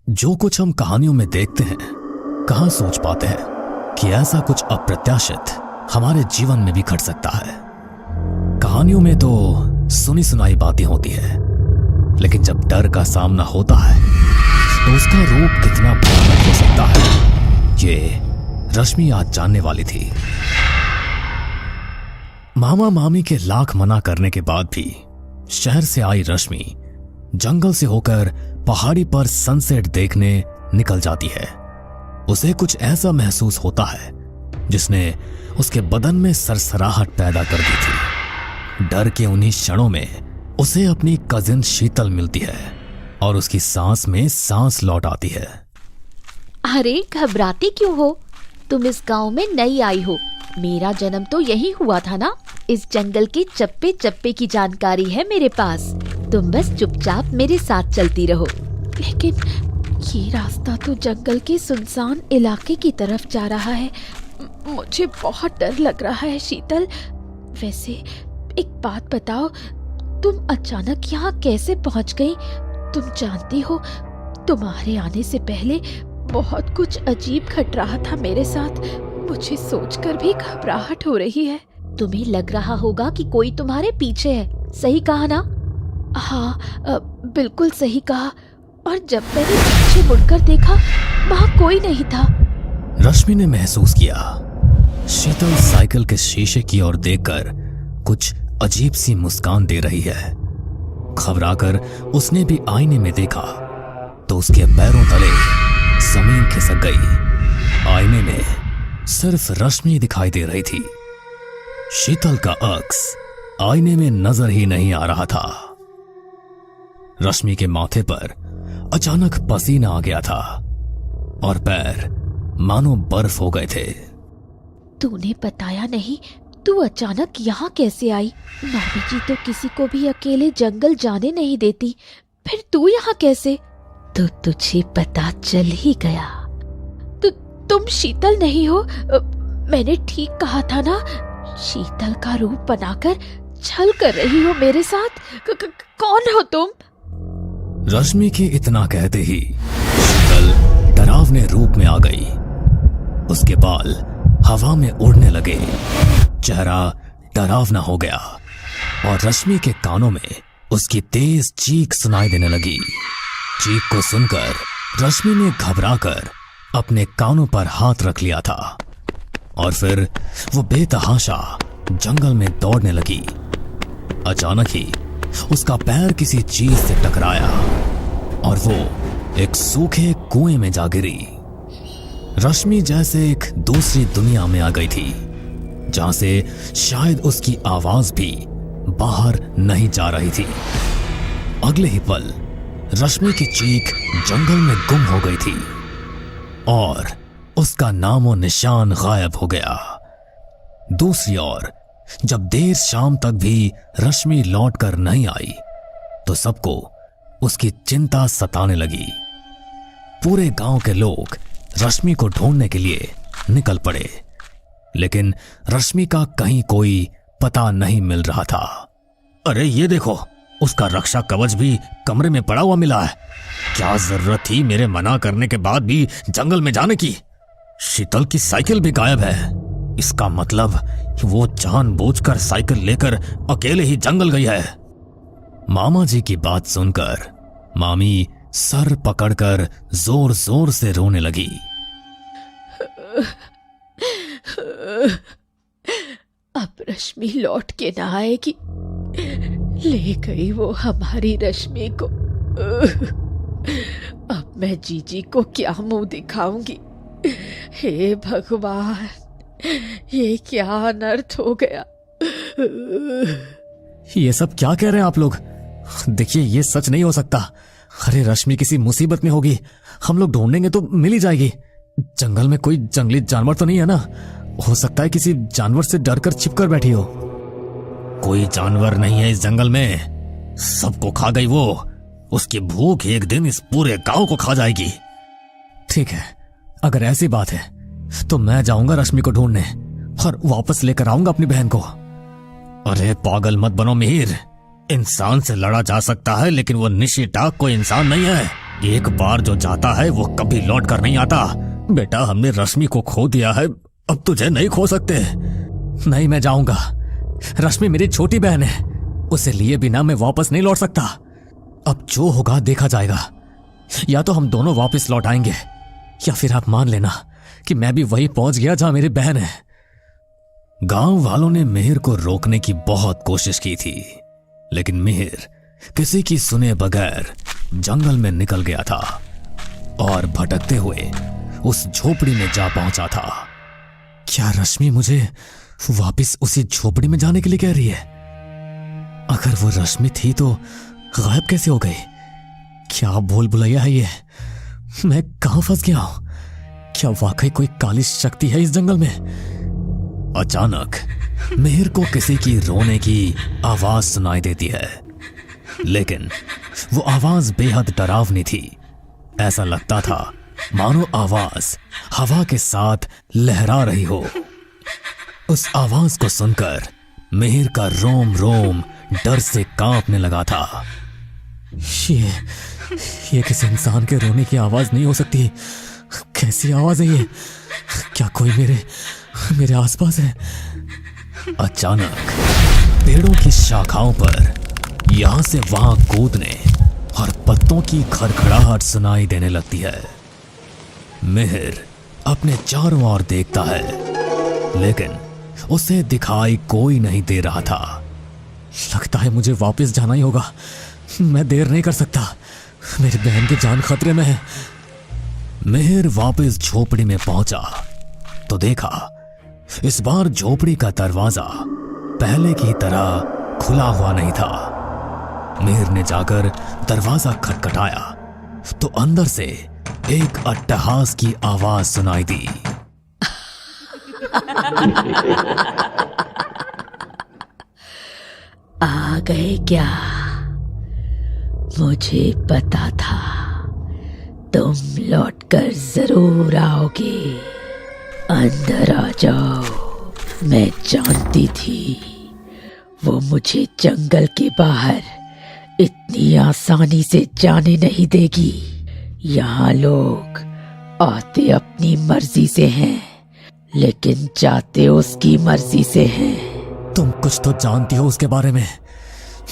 जो कुछ हम कहानियों में देखते हैं, कहाँ सोच पाते हैं कि ऐसा कुछ अप्रत्याशित हमारे जीवन में भी घट सकता है। कहानियों में तो सुनी सुनाई बातें होती है, लेकिन जब डर का सामना होता है तो उसका रूप कितना भयानक हो सकता है, ये रश्मि आज जानने वाली थी। मामा मामी के लाख मना करने के बाद भी शहर से आई रश्मि जंगल से होकर पहाड़ी पर सनसेट देखने निकल जाती है। उसे कुछ ऐसा महसूस होता है जिसने उसके बदन में सरसराहट पैदा कर दी थी। डर के उन्हीं क्षणों में उसे अपनी कजिन शीतल मिलती है और उसकी सांस में सांस लौट आती है। अरे घबराती क्यों हो? तुम इस गांव में नई आई हो। मेरा जन्म तो यही हुआ था ना। इस जंगल के चप्पे चप्पे की जानकारी है मेरे पास। तुम बस चुपचाप मेरे साथ चलती रहो। लेकिन ये रास्ता तो जंगल के सुनसान इलाके की तरफ जा रहा है। मुझे बहुत डर लग रहा है शीतल। वैसे एक बात बताओ, तुम अचानक यहाँ कैसे पहुँच गई? तुम जानती हो, तुम्हारे आने से पहले बहुत कुछ अजीब घट रहा था मेरे साथ। मुझे सोचकर भी घबराहट हो रही है। तुम्हें लग रहा होगा कि कोई तुम्हारे पीछे है, सही कहा ना? हाँ, बिल्कुल सही कहा। और जब मैंने पीछे मुड़कर देखा, वहाँ कोई नहीं था। रश्मि ने महसूस किया शीतल साइकिल के शीशे की ओर देखकर कुछ अजीब सी मुस्कान दे रही है। घबराकर उसने भी आईने में देखा तो उसके पैरों तले जमीन खिसक गई। आईने में सिर्फ रश्मि दिखाई दे रही थी। शीतल का अक्स आईने में नजर ही नहीं आ रहा था। रश्मि के माथे पर अचानक पसीना आ गया था और पैर मानो बर्फ हो गए थे। तूने बताया नहीं, तू अचानक यहाँ कैसे आई? मामी जी तो किसी को भी अकेले जंगल जाने नहीं देती, फिर तू यहाँ कैसे? तो तुझे पता चल ही गया। तुम शीतल नहीं हो? मैंने ठीक कहा था ना? शीतल का रूप बनाकर छल कर रही हो मेरे साथ। कौन हो तुम? रश्मि के इतना कहते ही शीतल डरावने रूप में आ गई। उसके बाल हवा में उड़ने लगे, चेहरा डरावना हो गया और रश्मि के कानों में उसकी तेज चीख सुनाई देने लगी। चीख को सुनकर रश्मि ने घबराकर अपने कानों पर हाथ रख लिया था और फिर वो बेतहाशा जंगल में दौड़ने लगी। अचानक ही उसका पैर किसी चीज से टकराया और वो एक सूखे कुएं में जा गिरी। रश्मि जैसे एक दूसरी दुनिया में आ गई थी, जहां से शायद उसकी आवाज भी बाहर नहीं जा रही थी। अगले ही पल रश्मि की चीख जंगल में गुम हो गई थी और उसका नामो निशान गायब हो गया। दूसरी ओर जब देर शाम तक भी रश्मि लौट कर नहीं आई तो सबको उसकी चिंता सताने लगी। पूरे गांव के लोग रश्मि को ढूंढने के लिए निकल पड़े, लेकिन रश्मि का कहीं कोई पता नहीं मिल रहा था। अरे ये देखो, उसका रक्षा कवच भी कमरे में पड़ा हुआ मिला है। क्या जरूरत थी मेरे मना करने के बाद भी जंगल में जाने की? शीतल की साइकिल भी गायब है। इसका मतलब वो जानबूझकर साइकिल लेकर अकेले ही जंगल गई है। मामा जी की बात सुनकर मामी सर पकड़कर जोर जोर से रोने लगी। अब रश्मि लौट के ना आएगी। ले गई वो हमारी रश्मि को। अब मैं जीजी को क्या मुंह दिखाऊंगी? हे भगवान, ये क्या अनर्थ हो गया। ये सब क्या कह रहे हैं आप लोग? देखिए, ये सच नहीं हो सकता। अरे रश्मि किसी मुसीबत में होगी, हम लोग ढूंढेंगे तो मिल ही जाएगी। जंगल में कोई जंगली जानवर तो नहीं है ना? हो सकता है किसी जानवर से डरकर छिपकर बैठी हो। कोई जानवर नहीं है इस जंगल में, सबको खा गई वो। उसकी भूख एक दिन इस पूरे गांव को खा जाएगी। ठीक है, अगर ऐसी बात है तो मैं जाऊंगा रश्मि को ढूंढने और वापस लेकर आऊंगा अपनी बहन को। अरे पागल मत बनो मिहिर, इंसान से लड़ा जा सकता है लेकिन वो निशी टाक कोई इंसान नहीं है। एक बार जो जाता है वो कभी लौट कर नहीं आता। बेटा, हमने रश्मि को खो दिया है, अब तुझे नहीं खो सकते। नहीं, मैं जाऊंगा। रश्मि मेरी छोटी बहन है, उसे लिए बिना मैं वापस नहीं लौट सकता। अब जो होगा देखा जाएगा। या तो हम दोनों वापस लौट आएंगे, या फिर आप मान लेना कि मैं भी वहीं पहुंच गया जहां मेरी बहन है। गांव वालों ने मिहिर को रोकने की बहुत कोशिश की थी, लेकिन मिहिर किसी की सुने बगैर जंगल में निकल गया था और भटकते हुए उस झोपड़ी में जा पहुंचा था। क्या रश्मि मुझे वापस उसी झोपड़ी में जाने के लिए कह रही है? अगर वो रश्मि थी तो गायब कैसे हो गई? क्या भूल भुलैया है ये? मैं कहां फंस गया हूं? क्या वाकई कोई काली शक्ति है इस जंगल में? अचानक मिहिर को किसी की रोने की आवाज सुनाई देती है, लेकिन वो आवाज बेहद डरावनी थी। ऐसा लगता था मानो आवाज हवा के साथ लहरा रही हो। उस आवाज को सुनकर मिहिर का रोम रोम डर से कांपने लगा था। ये किसी इंसान के रोने की आवाज नहीं हो सकती। कैसी आवाज है ये? क्या कोई मेरे आसपास है? अचानक पेड़ों की शाखाओं पर यहां से वहां कूदने और पत्तों की खड़खड़ाहट सुनाई देने लगती है। मिहिर अपने चारों ओर देखता है, लेकिन उसे दिखाई कोई नहीं दे रहा था। लगता है मुझे वापस जाना ही होगा। मैं देर नहीं कर सकता, मेरी बहन की जान खतरे में है। मिहिर वापस झोपड़ी में पहुंचा तो देखा इस बार झोपड़ी का दरवाजा पहले की तरह खुला हुआ नहीं था। मिहिर ने जाकर दरवाजा खटखटाया तो अंदर से एक अट्टहास की आवाज सुनाई दी। आ गए क्या? मुझे पता था तुम लौटकर जरूर आओगे। अंदर आ जाओ। मैं जानती थी वो मुझे जंगल के बाहर इतनी आसानी से जाने नहीं देगी। यहाँ लोग आते अपनी मर्जी से हैं, लेकिन जाते उसकी मर्जी से हैं। तुम कुछ तो जानती हो उसके बारे में।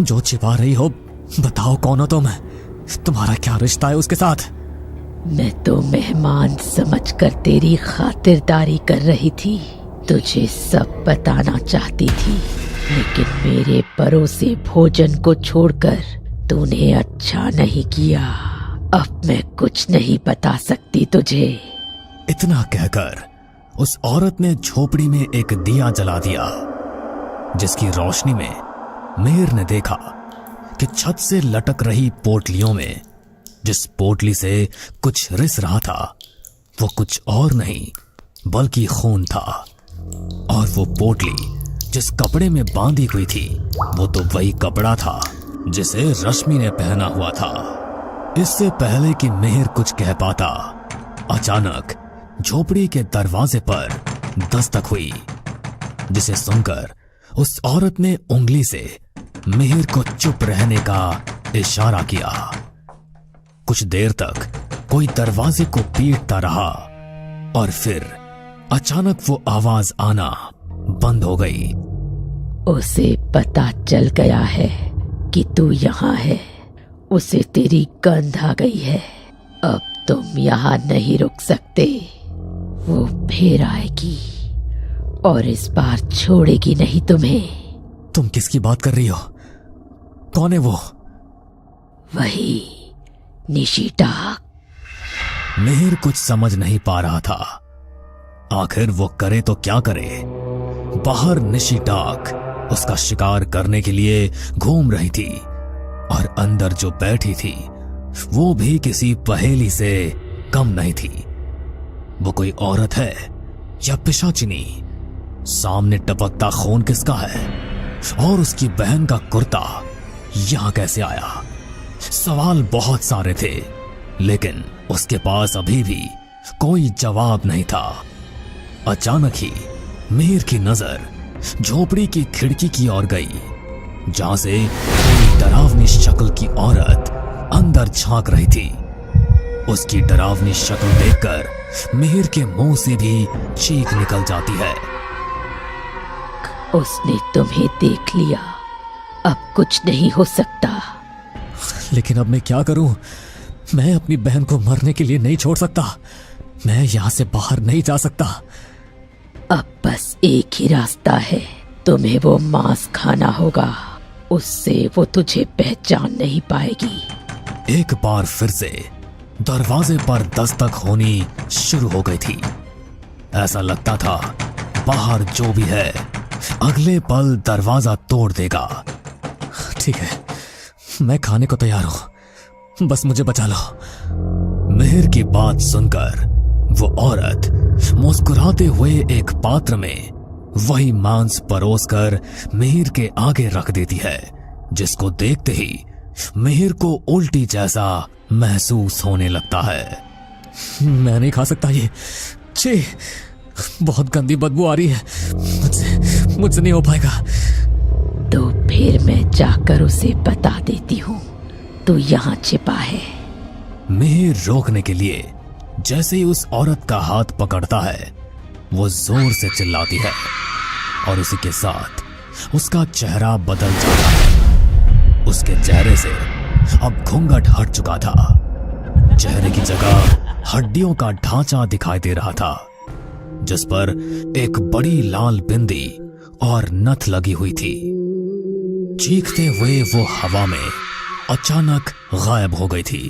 जो छिपा रही हो बताओ, कौन हो तुम? तुम्हारा क्या रिश्ता है उसके साथ? मैं तो मेहमान समझकर तेरी खातिरदारी कर रही थी। तुझे सब बताना चाहती थी, लेकिन मेरे परोसे भोजन को छोड़कर तूने अच्छा नहीं किया। अब मैं कुछ नहीं बता सकती तुझे। इतना कहकर उस औरत ने झोपड़ी में एक दिया जला दिया, जिसकी रोशनी में मिहिर ने देखा कि छत से लटक रही पोटलियों में जिस पोटली से कुछ रिस रहा था वो कुछ और नहीं बल्कि खून था। और वो पोटली जिस कपड़े में बांधी हुई थी वो तो वही कपड़ा था जिसे रश्मि ने पहना हुआ था। इससे पहले कि मिहिर कुछ कह पाता, अचानक झोपड़ी के दरवाजे पर दस्तक हुई, जिसे सुनकर उस औरत ने उंगली से मिहिर को चुप रहने का इशारा किया। कुछ देर तक कोई दरवाजे को पीटता रहा और फिर अचानक वो आवाज आना बंद हो गई। उसे पता चल गया है कि तू यहाँ है। उसे तेरी गंध आ गई है। अब तुम यहाँ नहीं रुक सकते। वो फिर आएगी और इस बार छोड़ेगी नहीं तुम्हें। तुम किसकी बात कर रही हो? कौन है वो? वही निशिटाक। मिहिर कुछ समझ नहीं पा रहा था। आखिर वो करे तो क्या करे। बाहर निशिटाक उसका शिकार करने के लिए घूम रही थी और अंदर जो बैठी थी वो भी किसी पहेली से कम नहीं थी। वो कोई औरत है या पिशाचिनी? सामने टपकता खून किसका है? और उसकी बहन का कुर्ता यहां कैसे आया? सवाल बहुत सारे थे, लेकिन उसके पास अभी भी कोई जवाब नहीं था। अचानक ही मिहिर की नजर झोपड़ी की खिड़की की ओर गई, जहां से कोई डरावनी शक्ल की औरत अंदर झांक रही थी। उसकी डरावनी शक्ल देखकर मिहिर के मुंह से भी चीख निकल जाती है। उसने तुम्हें देख लिया, अब कुछ नहीं हो सकता। लेकिन अब मैं क्या करूं? मैं अपनी बहन को मरने के लिए नहीं छोड़ सकता। मैं यहां से बाहर नहीं जा सकता। अब बस एक ही रास्ता है, तुम्हें वो मांस खाना होगा, उससे वो तुझे पहचान नहीं पाएगी। एक बार फिर से दरवाजे पर दस्तक होनी शुरू हो गई थी। ऐसा लगता था बाहर जो भी है अगले पल दरवाजा तोड़ देगा। ठीक है, मैं खाने को तैयार हूं, बस मुझे बचा लो। मिहिर की बात सुनकर वो औरत मुस्कुराते हुए एक पात्र में वही मांस परोसकर मिहिर के आगे रख देती है, जिसको देखते ही मिहिर को उल्टी जैसा महसूस होने लगता है। मैं नहीं खा सकता ये, छी, बहुत गंदी बदबू आ रही है, मुझसे नहीं हो पाएगा। तो फिर मैं जाकर उसे बता देती हूँ तू यहाँ छिपा है। मिहिर रोकने के लिए जैसे ही उस औरत का हाथ पकड़ता है, वो जोर से चिल्लाती है और उसी के साथ उसका चेहरा बदल जाता है। उसके चेहरे से अब घूंघट हट चुका था। चेहरे की जगह हड्डियों का ढांचा दिखाई दे रहा था, जिस पर एक बड़ी लाल बिंदी और नथ लगी हुई थी। चीखते हुए वो हवा में अचानक गायब हो गई थी।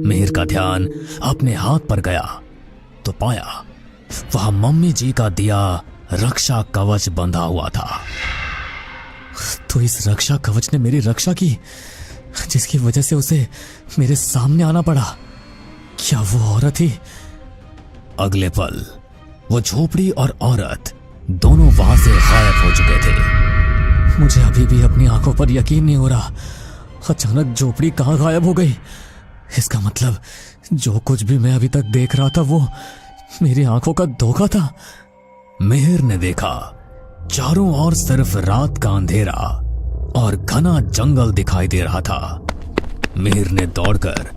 मिहिर का ध्यान अपने हाथ पर गया तो पाया वह मम्मी जी का दिया रक्षा कवच बंधा हुआ था। तो इस रक्षा कवच ने मेरी रक्षा की, जिसकी वजह से उसे मेरे सामने आना पड़ा। क्या वो औरत ही? अगले पल वो झोपड़ी और औरत दोनों वहां से गायब हो चुके थे। मुझे अभी भी अपनी आंखों पर यकीन नहीं हो रहा। अचानक झोपड़ी कहां गायब हो गई? इसका मतलब जो कुछ भी मैं अभी तक देख रहा था वो मेरी आंखों का धोखा था। मिहिर ने देखा चारों ओर सिर्फ रात का अंधेरा और घना जंगल दिखाई दे रहा था। मिहिर ने दौड़कर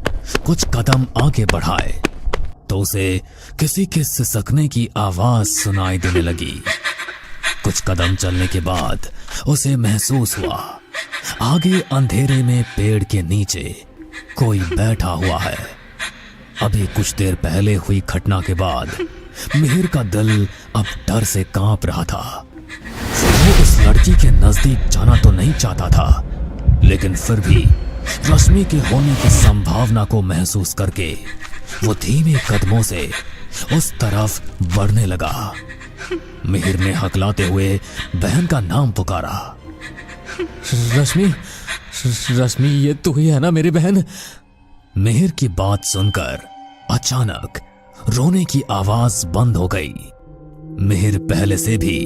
कुछ कदम आगे बढ़ाए तो उसे किसी के सिसकने की आवाज सुनाई देने लगी। कुछ कदम चलने के बाद उसे महसूस हुआ आगे अंधेरे में पेड़ के नीचे कोई बैठा हुआ है। अभी कुछ देर पहले हुई घटना के बाद मिहिर का दिल अब डर से कांप रहा था। वो उस लड़की के नजदीक जाना तो नहीं चाहता था, लेकिन फिर भी रश्मि के होने की संभावना को महसूस करके वो धीमे कदमों से उस तरफ बढ़ने लगा। मिहिर ने हकलाते हुए बहन का नाम पुकारा। रश्मि, रश्मि, ये तू ही है ना मेरी बहन? मिहिर की बात सुनकर अचानक रोने की आवाज बंद हो गई। मिहिर पहले से भी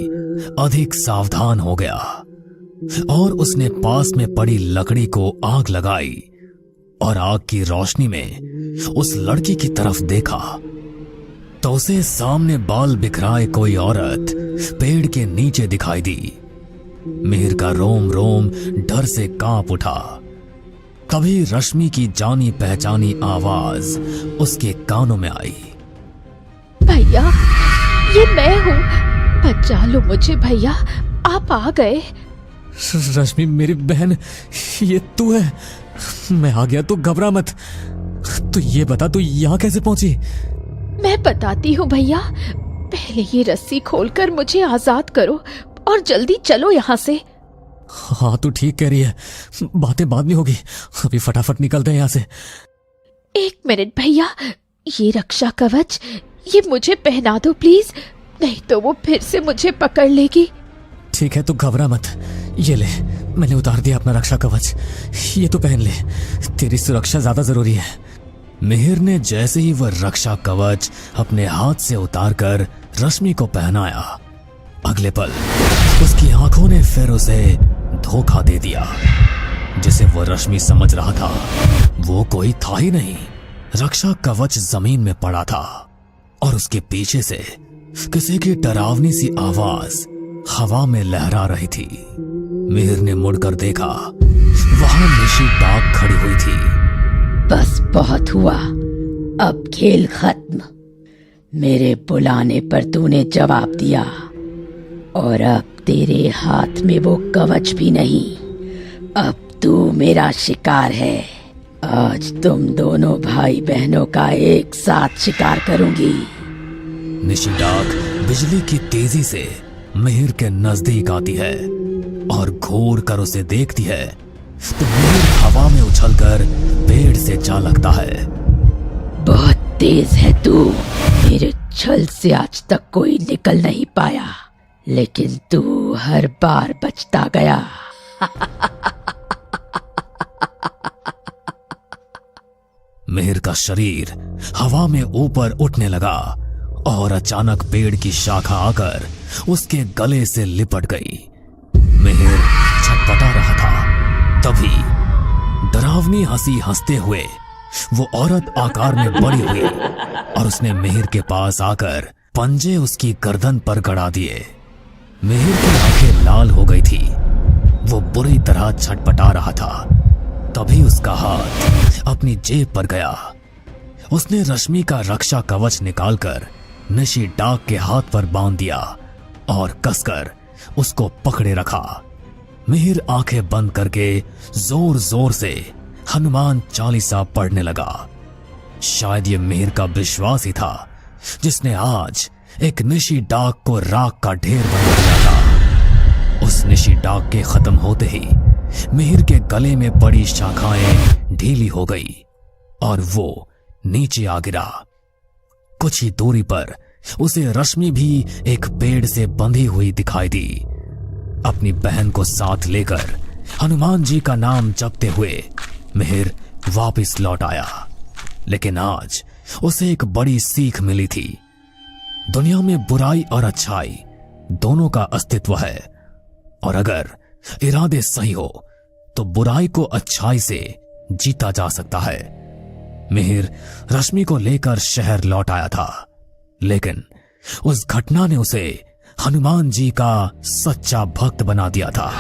अधिक सावधान हो गया और उसने पास में पड़ी लकड़ी को आग लगाई और आग की रोशनी में उस लड़की की तरफ देखा तो उसे सामने बाल बिखराए कोई औरत पेड़ के नीचे दिखाई दी। मिहिर का रोम रोम डर से कांप उठा। तभी रश्मि की जानी पहचानी आवाज उसके कानों में आई। भैया, ये मैं हूँ, बचा लो मुझे भैया, आप आ गए। रश्मि मेरी बहन, ये तू है? मैं आ गया, तू घबरा मत। तू ये बता, तू यहाँ कैसे पहुंची? मैं बताती हूँ भैया, पहले ये रस्सी खोलकर मुझे आजाद करो और जल्दी चलो यहाँ से। हाँ, तू ठीक कह रही है, बातें बाद में होगी, अभी फटाफट निकलते हैं यहाँ से। एक मिनट भैया, ये रक्षा कवच ये मुझे पहना दो प्लीज, नहीं तो वो फिर से मुझे पकड़ लेगी। ठीक है, तू घबरा मत, ये ले, मैंने उतार दिया अपना रक्षा कवच, ये तो पहन ले, तेरी सुरक्षा ज्यादा जरूरी है। मिहिर ने जैसे ही वह रक्षा कवच अपने हाथ से उतारकर रश्मि को पहनाया, अगले पल उसकी आंखों ने फिर उसे धोखा दे दिया। जिसे वो रश्मि समझ रहा था वो कोई था ही नहीं। रक्षा कवच जमीन में पड़ा था और उसके पीछे से किसी की डरावनी सी आवाज हवा में लहरा रही थी। मिहिर ने मुड़कर देखा, वहां निशी डाक खड़ी हुई थी। बस बहुत हुआ, अब खेल खत्म। मेरे बुलाने पर तूने जवाब दिया और अब तेरे हाथ में वो कवच भी नहीं। अब तू मेरा शिकार है। आज तुम दोनों भाई बहनों का एक साथ शिकार करूंगी। निशी डाक बिजली की तेजी से मिहिर के नजदीक आती है और घूर कर उसे देखती है तो मिहिर हवा में उछलकर पेड़ से जा लगता है। बहुत तेज है तू। मेरे छल से आज तक कोई निकल नहीं पाया, लेकिन तू हर बार बचता गया। मिहिर का शरीर हवा में ऊपर उठने लगा और अचानक पेड़ की शाखा आकर उसके गले से लिपट गई। मिहिर छटपटा रहा था। तभी डरावनी हंसी हंसते हुए वो औरत आकार में बड़ी हुई और उसने मिहिर के पास आकर पंजे उसकी गर्दन पर गड़ा दिए। मिहिर की आंखें लाल हो गई थी। वो बुरी तरह छटपटा रहा था। तभी उसका हाथ अपनी जेब पर गया। उसने रश्मि का रक्षा कवच निकालकर निशी डाक के हाथ पर बांध दिया और कसकर उसको पकड़े रखा। मिहिर आंखें बंद करके जोर जोर से हनुमान चालीसा पढ़ने लगा। शायद ये मिहिर का विश्वास ही था जिसने आज एक निशी डाक को राख का ढेर बना दिया था। उस निशी डाक के खत्म होते ही मिहिर के गले में पड़ी शाखाएं ढीली हो गई और वो नीचे आ गिरा। कुछ ही दूरी पर उसे रश्मि भी एक पेड़ से बंधी हुई दिखाई दी। अपनी बहन को साथ लेकर हनुमान जी का नाम जपते हुए मिहिर वापस लौट आया। लेकिन आज उसे एक बड़ी सीख मिली थी। दुनिया में बुराई और अच्छाई दोनों का अस्तित्व है और अगर इरादे सही हो तो बुराई को अच्छाई से जीता जा सकता है। मिहिर रश्मि को लेकर शहर लौट आया था, लेकिन उस घटना ने उसे हनुमान जी का सच्चा भक्त बना दिया था।